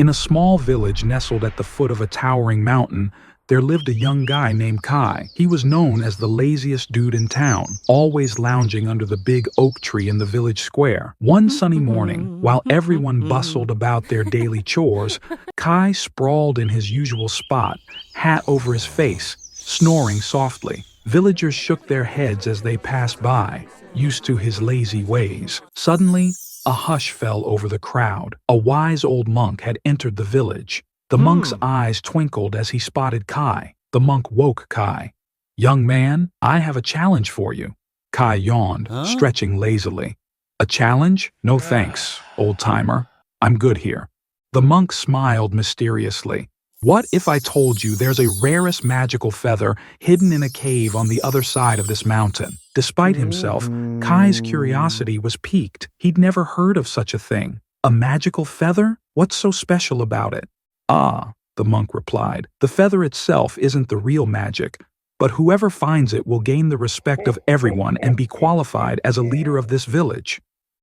In a small village nestled at the foot of a towering mountain, there lived a young guy named Kai. He was known as the laziest dude in town, always lounging under the big oak tree in the village square. One sunny morning, while everyone bustled about their daily chores, Kai sprawled in his usual spot, hat over his face, snoring softly. Villagers shook their heads as they passed by, used to his lazy ways. Suddenly, a hush fell over the crowd. A wise old monk had entered the village. The monk's eyes twinkled as he spotted Kai. The monk woke Kai. "Young man, I have a challenge for you." Kai yawned, stretching lazily. "A challenge? No thanks, old-timer. I'm good here." The monk smiled mysteriously. "What if I told you there's a rarest magical feather hidden in a cave on the other side of this mountain?" Despite himself, Kai's curiosity was piqued. He'd never heard of such a thing. "A magical feather? What's so special about it?" "Ah," the monk replied, "the feather itself isn't the real magic, but whoever finds it will gain the respect of everyone and be qualified as a leader of this village."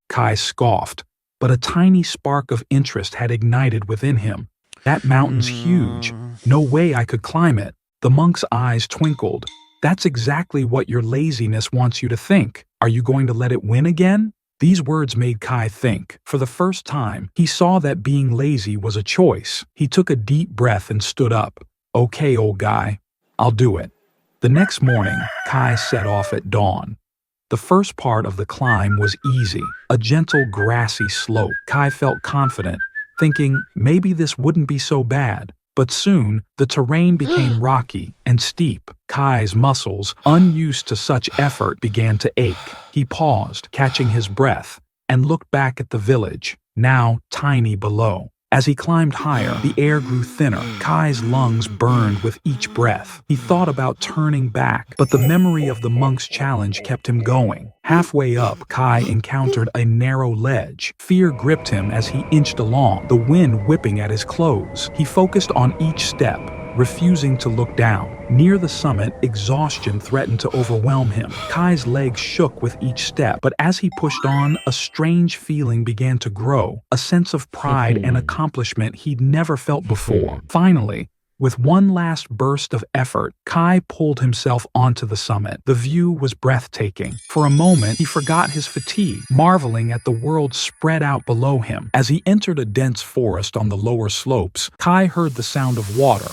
Kai scoffed, but a tiny spark of interest had ignited within him. "That mountain's huge. No way I could climb it." The monk's eyes twinkled. "That's exactly what your laziness wants you to think. Are you going to let it win again?" These words made Kai think. For the first time, he saw that being lazy was a choice. He took a deep breath and stood up. "Okay, old guy, I'll do it." The next morning, Kai set off at dawn. The first part of the climb was easy, a gentle grassy slope. Kai felt confident, thinking maybe this wouldn't be so bad. But soon, the terrain became rocky and steep. Kai's muscles, unused to such effort, began to ache. He paused, catching his breath, and looked back at the village, now tiny below. As he climbed higher, the air grew thinner. Kai's lungs burned with each breath. He thought about turning back, but the memory of the monk's challenge kept him going. Halfway up, Kai encountered a narrow ledge. Fear gripped him as he inched along, the wind whipping at his clothes. He focused on each step, refusing to look down. Near the summit, exhaustion threatened to overwhelm him. Kai's legs shook with each step, but as he pushed on, a strange feeling began to grow, a sense of pride and accomplishment he'd never felt before. Finally, with one last burst of effort, Kai pulled himself onto the summit. The view was breathtaking. For a moment, he forgot his fatigue, marveling at the world spread out below him. As he entered a dense forest on the lower slopes, Kai heard the sound of water.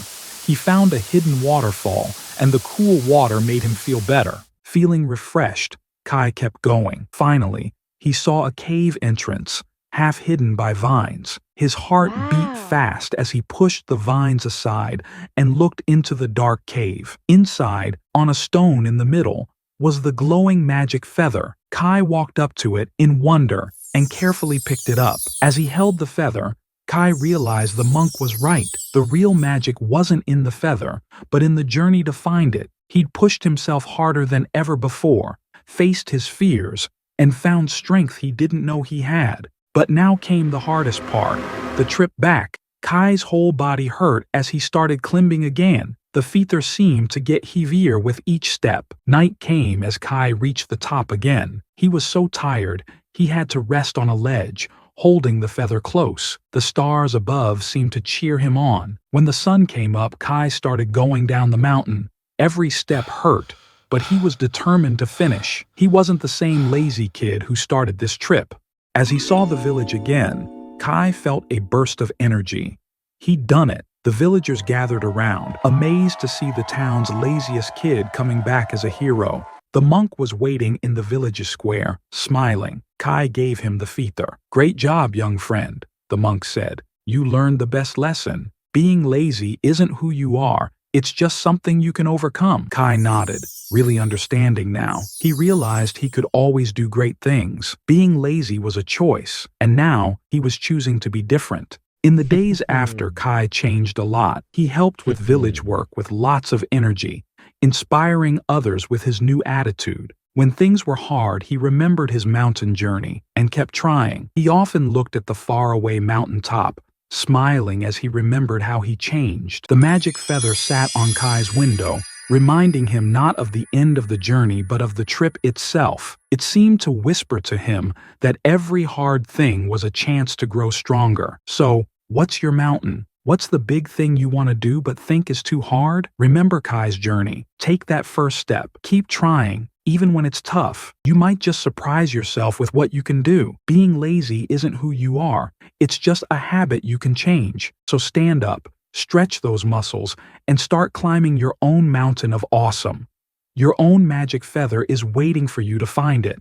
He found a hidden waterfall, and the cool water made him feel better. Feeling refreshed, Kai kept going. Finally, he saw a cave entrance, half hidden by vines. His heart beat fast as he pushed the vines aside and looked into the dark cave. Inside, on a stone in the middle, was the glowing magic feather. Kai walked up to it in wonder and carefully picked it up. As he held the feather, Kai realized the monk was right. The real magic wasn't in the feather, but in the journey to find it. He'd pushed himself harder than ever before, faced his fears, and found strength he didn't know he had. But now came the hardest part, the trip back. Kai's whole body hurt as he started climbing again. The feather seemed to get heavier with each step. Night came as Kai reached the top again. He was so tired, he had to rest on a ledge, holding the feather close. The stars above seemed to cheer him on. When the sun came up, Kai started going down the mountain. Every step hurt, but he was determined to finish. He wasn't the same lazy kid who started this trip. As he saw the village again, Kai felt a burst of energy. He'd done it. The villagers gathered around, amazed to see the town's laziest kid coming back as a hero. The monk was waiting in the village square, smiling. Kai gave him the feather. "Great job, young friend," the monk said. "You learned the best lesson. Being lazy isn't who you are. It's just something you can overcome." Kai nodded, really understanding now. He realized he could always do great things. Being lazy was a choice, and now he was choosing to be different. In the days after, Kai changed a lot. He helped with village work with lots of energy, inspiring others with his new attitude. When things were hard, he remembered his mountain journey and kept trying. He often looked at the faraway mountaintop, smiling as he remembered how he changed. The magic feather sat on Kai's window, reminding him not of the end of the journey but of the trip itself. It seemed to whisper to him that every hard thing was a chance to grow stronger. So, What's your mountain? What's the big thing you want to do but think is too hard? Remember Kai's journey. Take that first step. Keep trying. Even when it's tough, you might just surprise yourself with what you can do. Being lazy isn't who you are. It's just a habit you can change. So stand up, stretch those muscles, and start climbing your own mountain of awesome. Your own magic feather is waiting for you to find it.